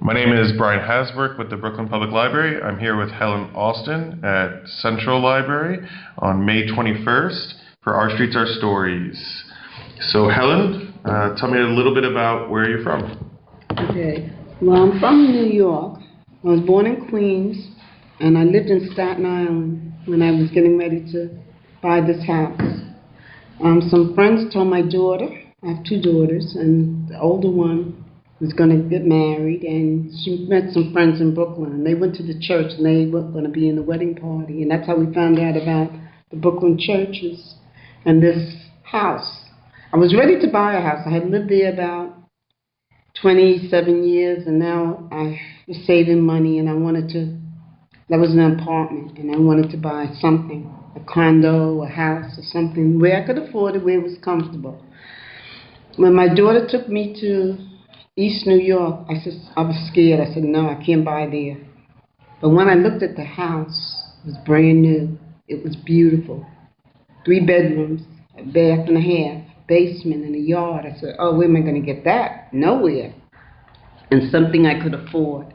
My name is Brian Hasbrouck with the Brooklyn Public Library. I'm here with Helen Alston at Central Library on May 21st for Our Streets, Our Stories. So Helen, tell me a little bit about where you're from. Okay. Well, I'm from New York. I was born in Queens, and I lived in Staten Island when I was getting ready to buy this house. Some friends told my daughter, I have two daughters, and the older one was going to get married, and she met some friends in Brooklyn, and they went to the church, and they were going to be in the wedding party, and that's how we found out about the Brooklyn churches and this house. I was ready to buy a house. I had lived there about 27 years, and now I was saving money, and that was an apartment, and I wanted to buy something, a condo, a house, or something where I could afford it, where it was comfortable. When my daughter took me to East New York, I was scared. I said, no, I can't buy there. But when I looked at the house, it was brand new. It was beautiful. 3 bedrooms, a bath and a half, basement and a yard. I said, oh, where am I going to get that? Nowhere. And something I could afford.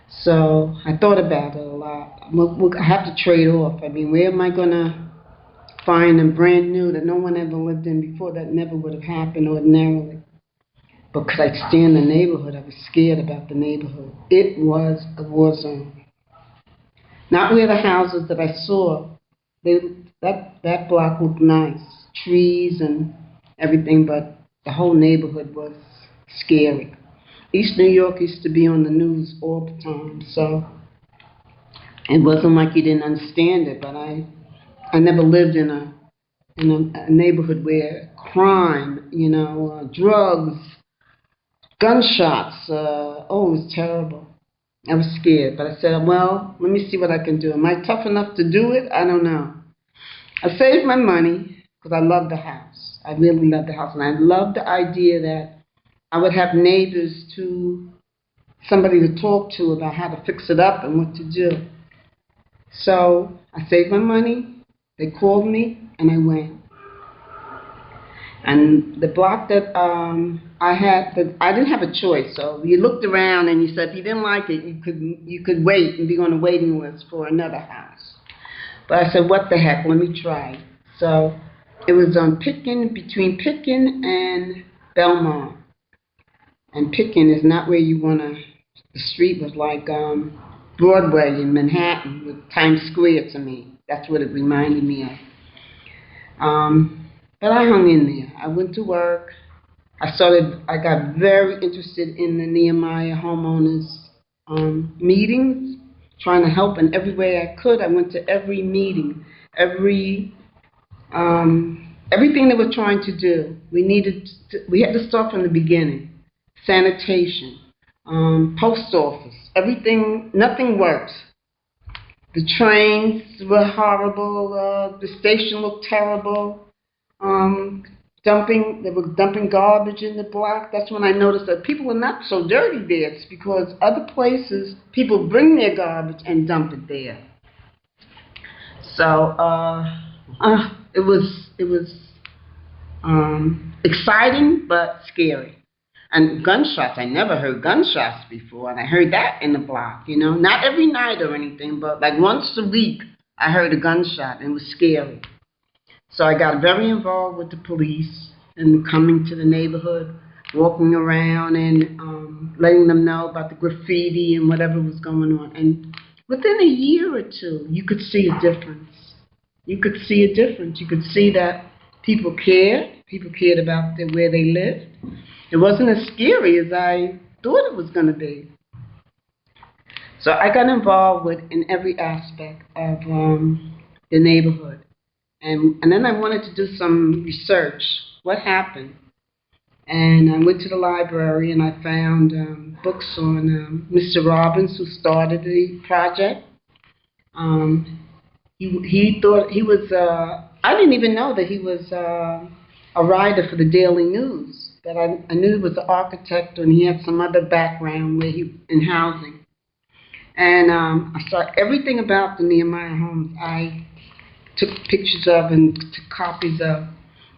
So I thought about it a lot. I have to trade off. I mean, where am I going to find a brand new that no one ever lived in before? That never would have happened ordinarily. But could I stay in the neighborhood? I was scared about the neighborhood. It was a war zone. Not where the houses that I saw. That block looked nice. Trees and everything, but the whole neighborhood was scary. East New York used to be on the news all the time, so it wasn't like you didn't understand it, but I never lived in a neighborhood where crime, drugs, gunshots, it was terrible. I was scared, but I said, well, let me see what I can do. Am I tough enough to do it? I don't know. I saved my money because I loved the house. I really loved the house, and I loved the idea that I would have neighbors somebody to talk to about how to fix it up and what to do. So I saved my money, they called me, and I went. And the block that I didn't have a choice. So you looked around and you said if you didn't like it, you could wait and be on a waiting list for another house. But I said, what the heck? Let me try. So it was on between Pitkin and Belmont. And Pitkin is not where you want to. The street was like Broadway in Manhattan with Times Square to me. That's what it reminded me of. But I hung in there. I went to work. I got very interested in the Nehemiah homeowners meetings, trying to help in every way I could. I went to every meeting, everything they were trying to do. We had to start from the beginning. Sanitation, post office, everything, nothing worked. The trains were horrible, the station looked terrible. They were dumping garbage in the block. That's when I noticed that people were not so dirty there. It's because other places, people bring their garbage and dump it there. So it was exciting but scary. And gunshots, I never heard gunshots before, and I heard that in the block, Not every night or anything, but like once a week, I heard a gunshot, and it was scary. So I got very involved with the police and coming to the neighborhood, walking around and letting them know about the graffiti and whatever was going on. And within a year or two, you could see a difference. You could see that people cared. People cared about where they lived. It wasn't as scary as I thought it was going to be. So I got involved in every aspect of the neighborhood. And then I wanted to do some research. What happened? And I went to the library and I found books on Mr. Robbins, who started the project. He thought he was, I didn't even know that he was a writer for the Daily News. But I knew he was an architect and he had some other background in housing. And I saw everything about the Nehemiah homes. I took pictures of and took copies of,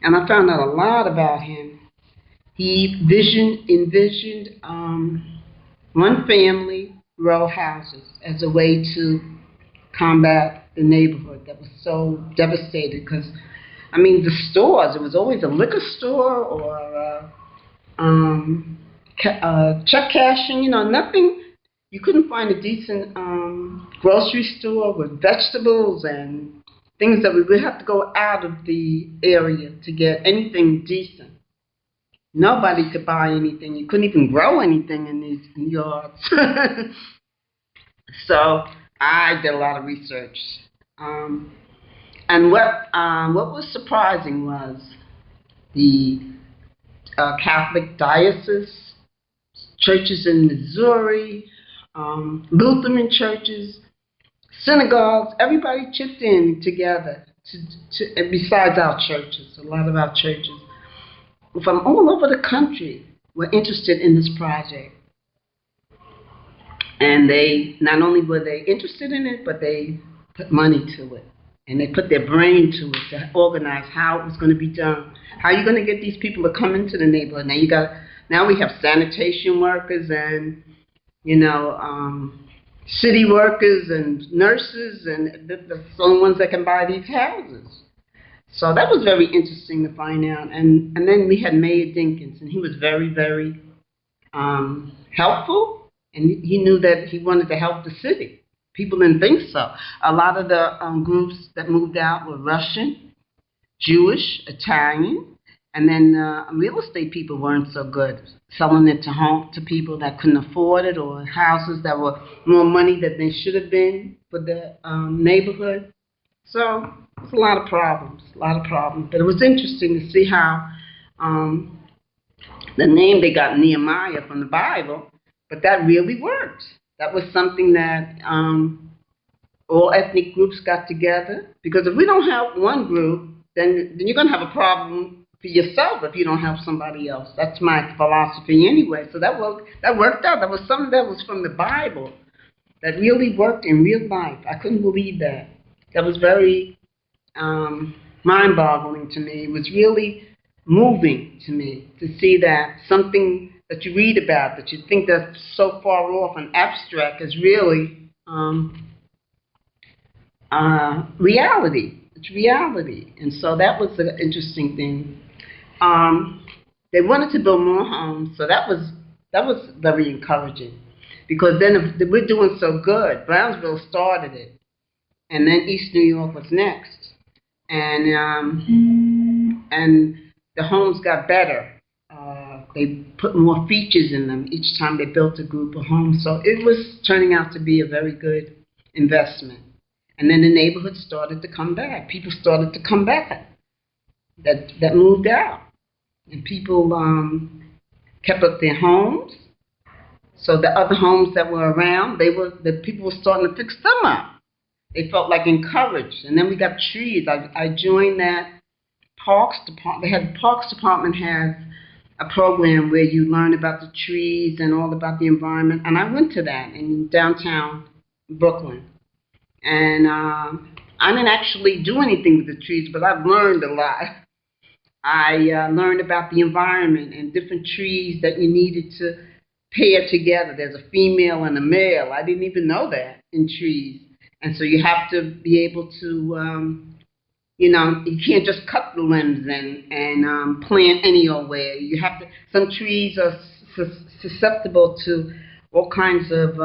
and I found out a lot about him. He envisioned one family row houses as a way to combat the neighborhood that was so devastated. Because, I mean, the stores, it was always a liquor store or check cashing, you know, nothing. You couldn't find a decent grocery store with vegetables and things that we would have to go out of the area to get anything decent. Nobody could buy anything. You couldn't even grow anything in these yards. So I did a lot of research. And what was surprising was the Catholic diocese, churches in Missouri, Lutheran churches, synagogues, everybody chipped in together, and besides our churches, a lot of our churches from all over the country were interested in this project. And they, not only were they interested in it, but they put money to it. And they put their brain to it to organize how it was going to be done. How are you going to get these people to come into the neighborhood? Now we have sanitation workers and, you know, city workers and nurses, and that's the only ones that can buy these houses. So that was very interesting to find out. And then we had Mayor Dinkins, and he was very, very helpful, and he knew that he wanted to help the city. People didn't think so. A lot of the groups that moved out were Russian, Jewish, Italian, and then real estate people weren't so good, selling it to people that couldn't afford it, or houses that were more money than they should have been for the neighborhood. So it's a lot of problems. But it was interesting to see how the name they got, Nehemiah, from the Bible, but that really worked. That was something that all ethnic groups got together, because if we don't help one group, then you're going to have a problem for yourself if you don't help somebody else. That's my philosophy anyway. So that worked out. That was something that was from the Bible that really worked in real life. I couldn't believe that. That was very mind-boggling to me. It was really moving to me to see that something that you read about, that you think that's so far off and abstract, is really reality. It's reality. And so that was an interesting thing. They wanted to build more homes, so that was very encouraging, because then if we're doing so good, Brownsville started it, and then East New York was next, and the homes got better. They put more features in them each time they built a group of homes, so it was turning out to be a very good investment. And then the neighborhood started to come back. People started to come back that moved out, and people kept up their homes. So the other homes that were around, the people were starting to fix them up. They felt like encouraged. And then we got trees. I joined that Parks Department. The Parks Department has a program where you learn about the trees and all about the environment. And I went to that in downtown Brooklyn. And I didn't actually do anything with the trees, but I've learned a lot. I learned about the environment and different trees that you needed to pair together. There's a female and a male. I didn't even know that in trees. And so you have to be able to, you can't just cut the limbs and plant any old way. You have to. Some trees are susceptible to all kinds of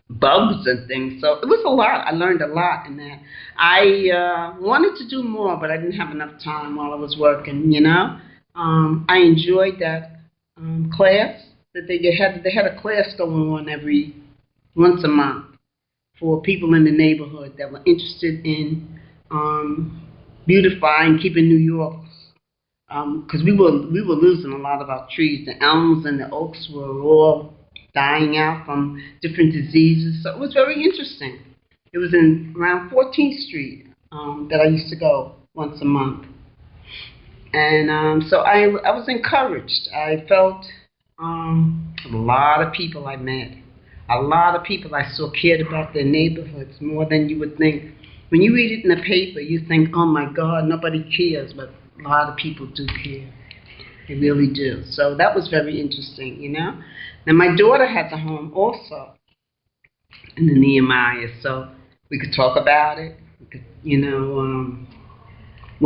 bugs and things. So it was a lot. I learned a lot in that. I wanted to do more, but I didn't have enough time while I was working. I enjoyed that class that they had a class going on once a month for people in the neighborhood that were interested in beautifying, keeping New York, because we were losing a lot of our trees. The elms and the oaks were all dying out from different diseases. So it was very interesting. It was around 14th Street that I used to go once a month. And so I was encouraged. I felt a lot of people I met. A lot of people I saw cared about their neighborhoods more than you would think. When you read it in the paper, you think, oh my God, nobody cares, but a lot of people do care. They really do. So that was very interesting, Now, my daughter has a home also in the Nehemiah, so we could talk about it. We could,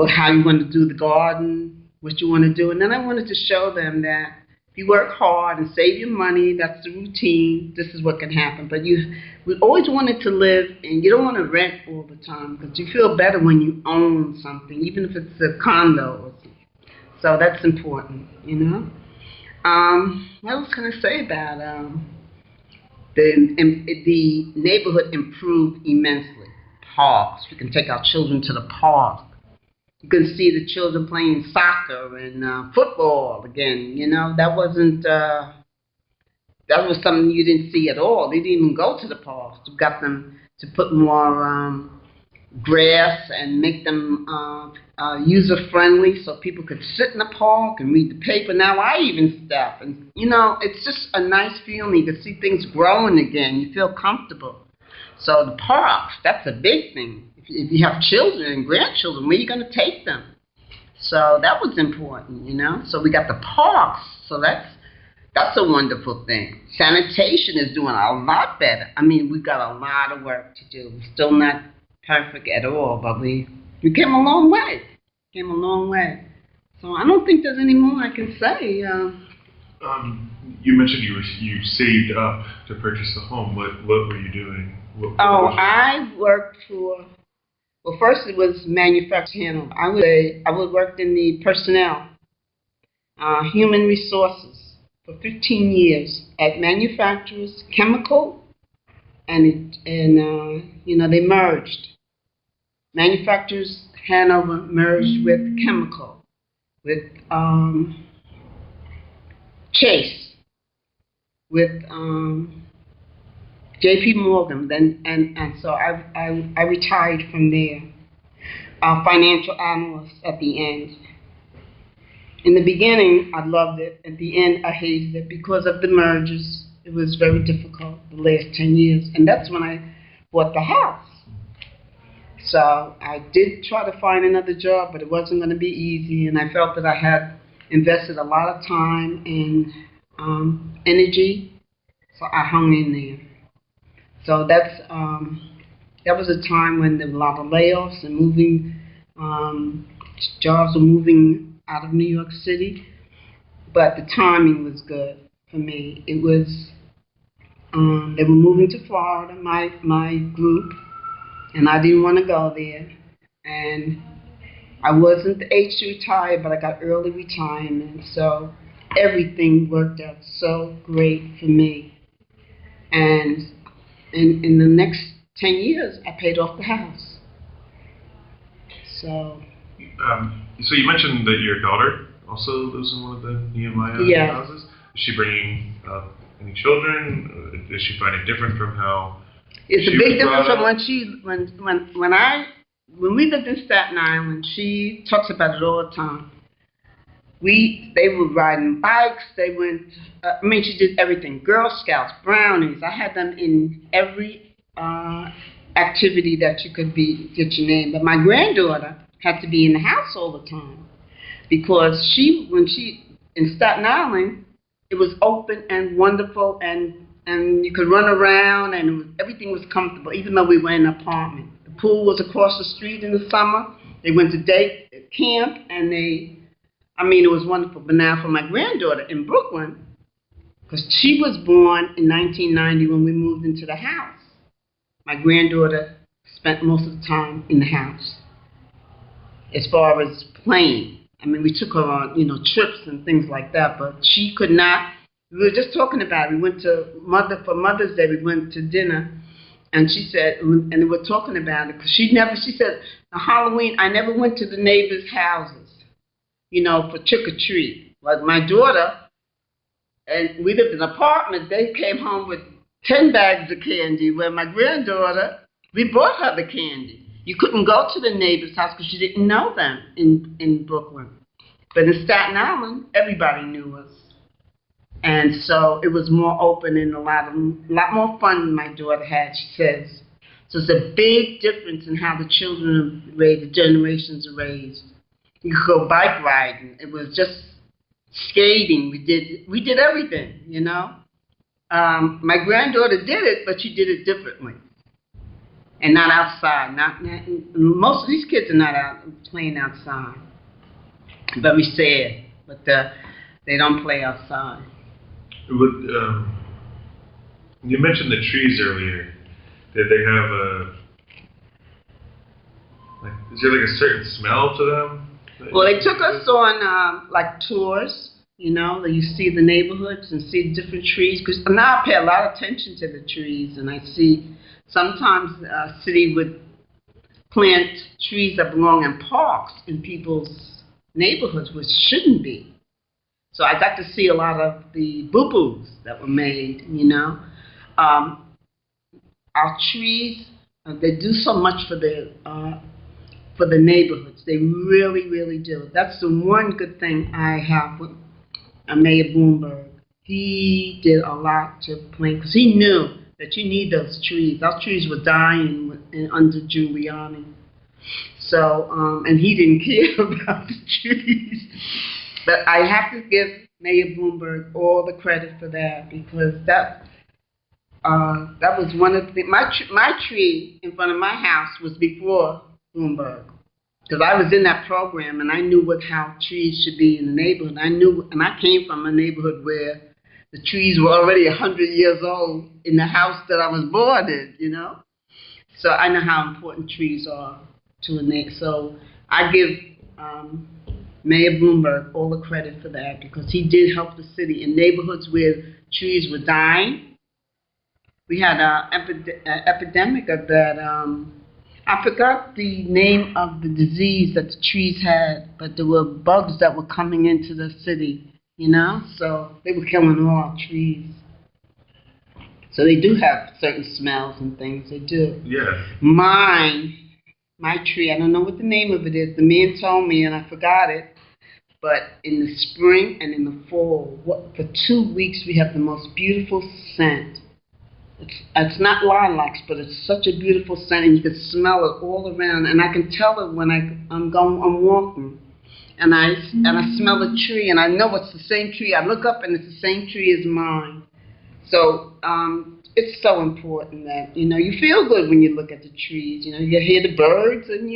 how you want to do the garden, what you want to do. And then I wanted to show them that if you work hard and save your money, that's the routine, this is what can happen. But we always wanted to live, and you don't want to rent all the time because you feel better when you own something, even if it's a condo or something. So that's important, What else can I say about the neighborhood improved immensely. Parks, we can take our children to the park. You can see the children playing soccer and football again. That was something you didn't see at all. They didn't even go to the parks. You got them to put more grass and make them user-friendly so people could sit in the park and read the paper. Now I even step. And, it's just a nice feeling. You can see things growing again. You feel comfortable. So the parks, that's a big thing. If you have children and grandchildren, where are you going to take them? So that was important, So we got the parks. So that's a wonderful thing. Sanitation is doing a lot better. I mean, we've got a lot of work to do. We're still not perfect at all, but we came a long way. So I don't think there's any more I can say. You mentioned you saved up to purchase the home. What were you doing? I worked for. Well, first it was manufacturing. I would work in the personnel, human resources for 15 years at manufacturers, chemical, and they merged. Manufacturers Hanover merged with chemical, with Chase, with J.P. Morgan, and so I retired from there. Financial analyst at the end. In the beginning, I loved it. At the end, I hated it because of the mergers. It was very difficult the last 10 years, and that's when I bought the house. So I did try to find another job, but it wasn't going to be easy, and I felt that I had invested a lot of time and energy, so I hung in there. So that was a time when there were a lot of layoffs and moving, jobs were moving out of New York City, but the timing was good for me. It was, they were moving to Florida, my group, and I didn't want to go there, and I wasn't the age to retire, but I got early retirement, so everything worked out so great for me. And in the next 10 years, I paid off the house. So you mentioned that your daughter also lives in one of the Nehemiah houses. Is she bringing up any children? Does she find it different from how? It's a big difference from when we lived in Staten Island. She talks about it all the time. They were riding bikes. They went. She did everything. Girl Scouts, brownies. I had them in every activity that you could get your name. But my granddaughter had to be in the house all the time because when she in Staten Island, it was open and wonderful, and you could run around, and everything was comfortable, even though we were in an apartment. The pool was across the street in the summer. They went to day camp, and it was wonderful. But now for my granddaughter in Brooklyn, because she was born in 1990 when we moved into the house, my granddaughter spent most of the time in the house. As far as playing, we took her on, trips and things like that, but she could not. We were just talking about it. We went for Mother's Day, we went to dinner, and she said, and we were talking about it, because she said, on Halloween, I never went to the neighbors' houses, for trick-or-treat. Like my daughter, and we lived in an apartment, they came home with 10 bags of candy, where my granddaughter, we brought her the candy. You couldn't go to the neighbor's house because you didn't know them in Brooklyn. But in Staten Island, everybody knew us. And so it was more open and a lot more fun my daughter had, she says. So it's a big difference in how the children are raised, the generations are raised. You could go bike riding. It was just skating. We did everything, My granddaughter did it, but she did it differently. And not outside. Most of these kids are not out playing outside. Very sad, but they don't play outside. You mentioned the trees earlier. Did they have is there like a certain smell to them? Well, they took us on like tours. You know, you see the neighborhoods and see different trees. Because now I pay a lot of attention to the trees, and I see sometimes a city would plant trees that belong in parks in people's neighborhoods, which shouldn't be. So I got to see a lot of the boo-boos that were made, you know. Our trees, they do so much for the neighborhoods. They really, really do. That's the one good thing I have with Mayor Bloomberg. He did a lot to plant, because he knew that you need those trees. Our trees were dying under Giuliani. So, and he didn't care about the trees. But I have to give Mayor Bloomberg all the credit for that, because that was one of the things. My tree in front of my house was before Bloomberg, because I was in that program and I knew how trees should be in the neighborhood. And I came from a neighborhood where the trees were already 100 years old in the house that I was born in, you know. So I know how important trees are to a neighborhood. So I give Mayor Bloomberg all the credit for that, because he did help the city in neighborhoods where trees were dying. We had an epidemic of that. I forgot the name of the disease that the trees had, but there were bugs that were coming into the city, you know? So they were killing all our trees. So they do have certain smells and things, they do. Yeah. My tree, I don't know what the name of it is. The man told me and I forgot it. But in the spring and in the fall, for 2 weeks, we have the most beautiful scent. It's not lilacs, but it's such a beautiful scent, and you can smell it all around. And I can tell it when I'm walking, and I smell the tree, and I know it's the same tree. I look up, and it's the same tree as mine. So it's so important that you feel good when you look at the trees. You hear the birds, and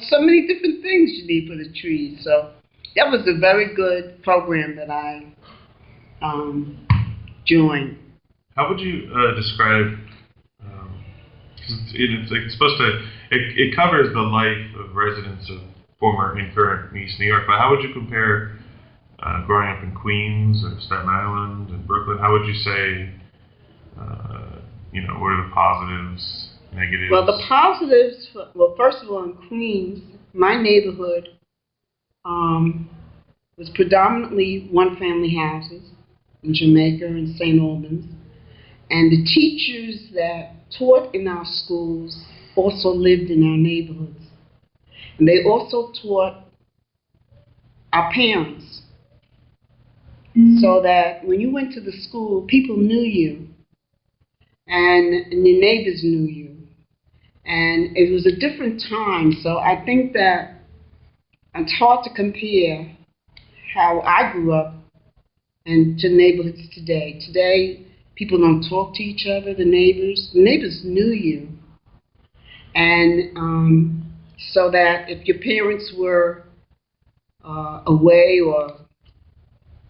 so many different things you need for the trees. So that was a very good program that I joined. How would you describe? It's supposed to. It covers the life of residents of former and current East New York. But how would you compare growing up in Queens or Staten Island and Brooklyn? How would you say? What are the positives, negatives? Well, the positives. Well, first of all, in Queens, my neighborhood was predominantly one-family houses in Jamaica and St. Albans. And the teachers that taught in our schools also lived in our neighborhoods. And they also taught our parents. So that when you went to the school, people knew you. And your neighbors knew you. And it was a different time. So I think that it's hard to compare how I grew up and to neighborhoods today. Today, people don't talk to each other, the neighbors. The neighbors knew you. And so that if your parents were away or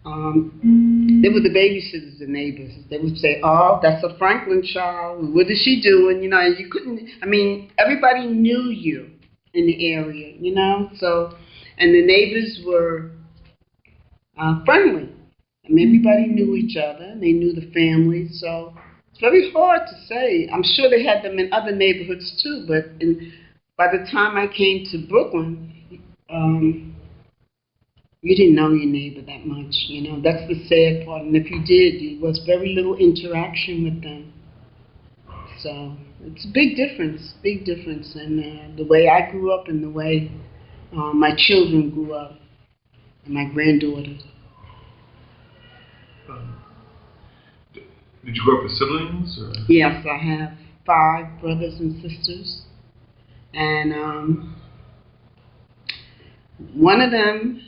they were the babysitters, the neighbors. They would say, oh, that's a Franklin child. What is she doing? You couldn't, everybody knew you in the area, So, and the neighbors were friendly. Everybody knew each other, and they knew the families, so it's very hard to say. I'm sure they had them in other neighborhoods too, but by the time I came to Brooklyn, you didn't know your neighbor that much, That's the sad part, and if you did, there was very little interaction with them. So it's a big difference in the way I grew up and the way my children grew up, and my granddaughters. Did you grow up with siblings? Or? Yes, I have 5 brothers and sisters, and one of them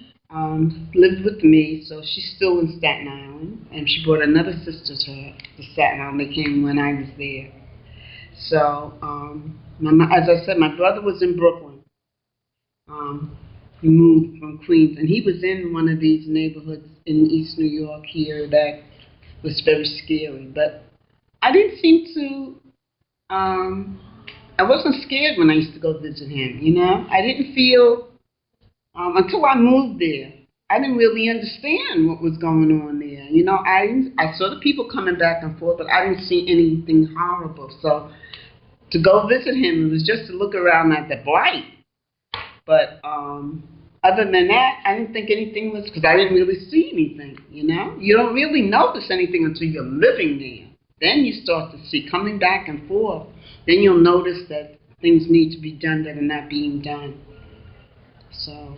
lived with me, so she's still in Staten Island, and she brought another sister to her to Staten Island. They came when I was there. So, as I said, my brother was in Brooklyn. He moved from Queens, and he was in one of these neighborhoods in East New York here that was very scary. But I didn't seem to. I wasn't scared when I used to go visit him. I didn't feel until I moved there. I didn't really understand what was going on there. I saw the people coming back and forth, but I didn't see anything horrible. So to go visit him, it was just to look around at the blight. But other than that, I didn't think anything was, because I didn't really see anything, You don't really notice anything until you're living there. Then you start to see, coming back and forth, then you'll notice that things need to be done that are not being done. So.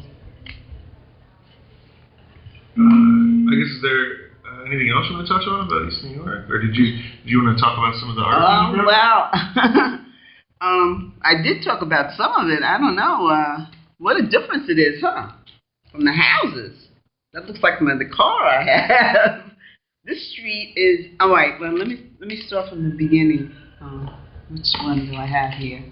I guess, is there anything else you want to touch on about East New York? Or did you want to talk about some of the art? Oh, well, I did talk about some of it. I don't know. What a difference it is, huh? From the houses. That looks like the car I have. This street is, all right, well, let me start from the beginning. Which one do I have here?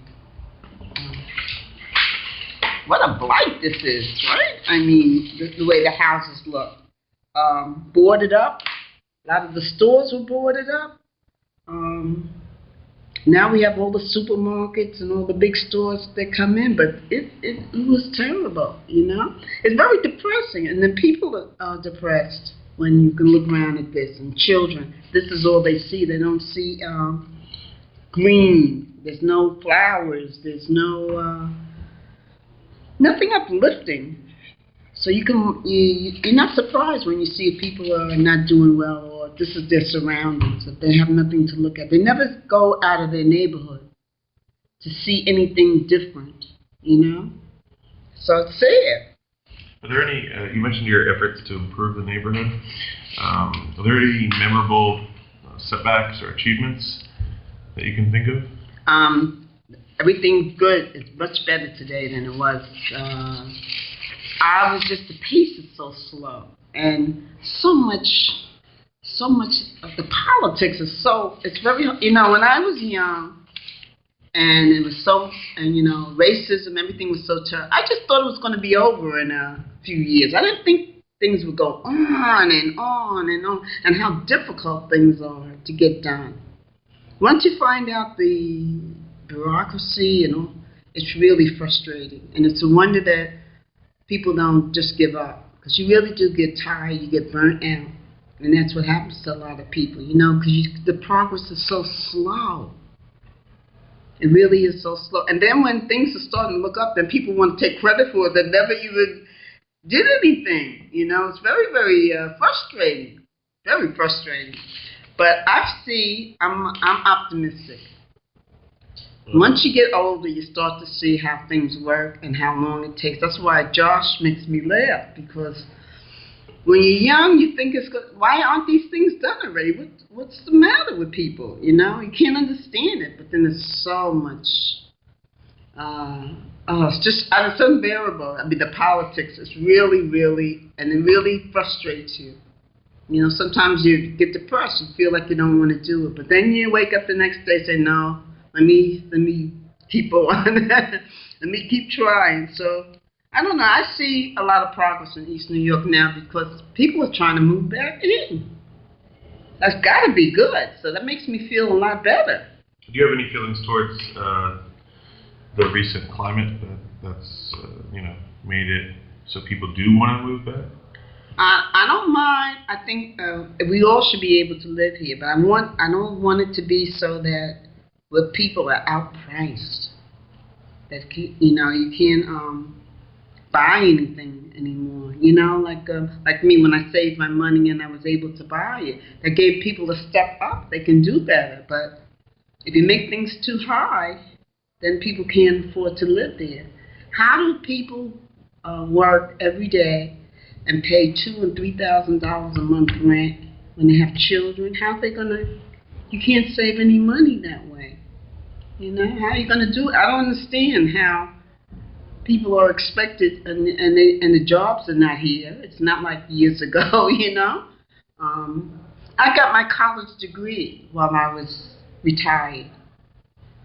What a blight this is, right? I mean, the way the houses look. Boarded up. A lot of the stores were boarded up. Now we have all the supermarkets and all the big stores that come in, but it was terrible, It's very depressing, and then people are depressed when you can look around at this, and children. This is all they see. They don't see green. There's no flowers. There's no nothing uplifting. So you're not surprised when you see people are not doing well, or this is their surroundings, that they have nothing to look at. They never go out of their neighborhood to see anything different, So it's sad. Are there any, you mentioned your efforts to improve the neighborhood. Are there any memorable setbacks or achievements that you can think of? Everything's good. It's much better today than it was. I was just, the pace is so slow, and so much of the politics is so, it's very, when I was young, and it was so, and racism, everything was so terrible, I just thought it was going to be over in a few years. I didn't think things would go on and on and on, and how difficult things are to get done. Once you find out the bureaucracy, it's really frustrating, and it's a wonder that people don't just give up, because you really do get tired, you get burnt out, and that's what happens to a lot of people, because the progress is so slow. It really is so slow. And then when things are starting to look up, then people want to take credit for it that never even did anything. It's very, very frustrating, very frustrating. But I'm optimistic. Once you get older, you start to see how things work and how long it takes. That's why Josh makes me laugh, because when you're young, you think it's good. Why aren't these things done already? What's the matter with people? You can't understand it. But then there's so much. It's unbearable. I mean, the politics is really, really, and it really frustrates you. Sometimes you get depressed. You feel like you don't want to do it, but then you wake up the next day and say, no. Let me keep on. Let me keep trying. So, I don't know. I see a lot of progress in East New York now, because people are trying to move back in. That's got to be good. So that makes me feel a lot better. Do you have any feelings towards the recent climate that's made it so people do want to move back? I don't mind. I think we all should be able to live here, but I don't want it to be so that where people are outpriced, that you can't buy anything anymore. Like me, when I saved my money and I was able to buy it, that gave people a step up. They can do better. But if you make things too high, then people can't afford to live there. How do people work every day and pay $2,000 and $3,000 a month rent when they have children? How are they gonna? You can't save any money that way. How are you gonna do it? I don't understand how people are expected, and the jobs are not here. It's not like years ago, you know. I got my college degree while I was retired.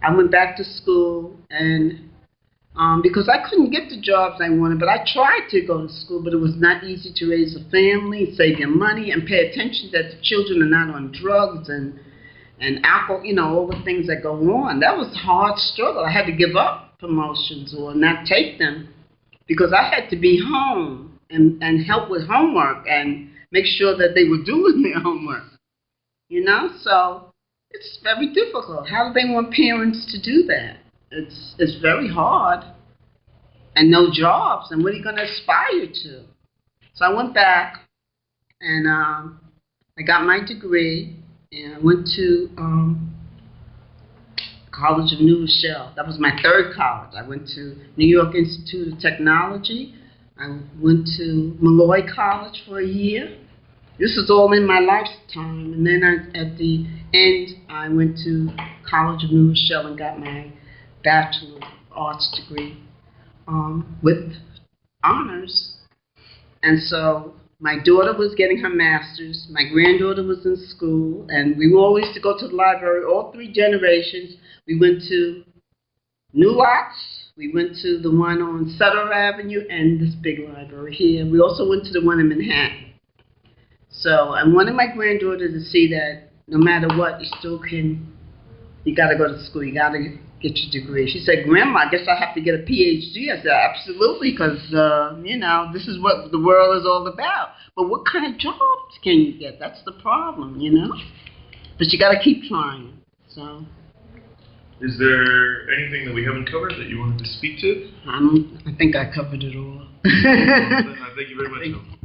I went back to school, and because I couldn't get the jobs I wanted, but I tried to go to school, but it was not easy to raise a family, save your money, and pay attention that the children are not on drugs and alcohol, you know, all the things that go on. That was a hard struggle. I had to give up promotions or not take them because I had to be home and help with homework and make sure that they were doing their homework, you know? So it's very difficult. How do they want parents to do that? It's very hard, and no jobs, and what are you going to aspire to? So I went back, and I got my degree, and I went to College of New Rochelle. That was my third college. I went to New York Institute of Technology. I went to Malloy College for a year. This is all in my lifetime, and then at the end, I went to College of New Rochelle and got my Bachelor of Arts degree with honors. And so my daughter was getting her master's, my granddaughter was in school, and we were always to go to the library, all three generations. We went to New Lots, we went to the one on Sutter Avenue, and this big library here. We also went to the one in Manhattan. So I wanted my granddaughter to see that no matter what, you got to go to school, you got to get your degree. She said, Grandma, I guess I have to get a PhD. I said, absolutely, because, you know, this is what the world is all about. But what kind of jobs can you get? That's the problem, you know? But you got to keep trying, so. Is there anything that we haven't covered that you wanted to speak to? I think I covered it all. Thank you very much.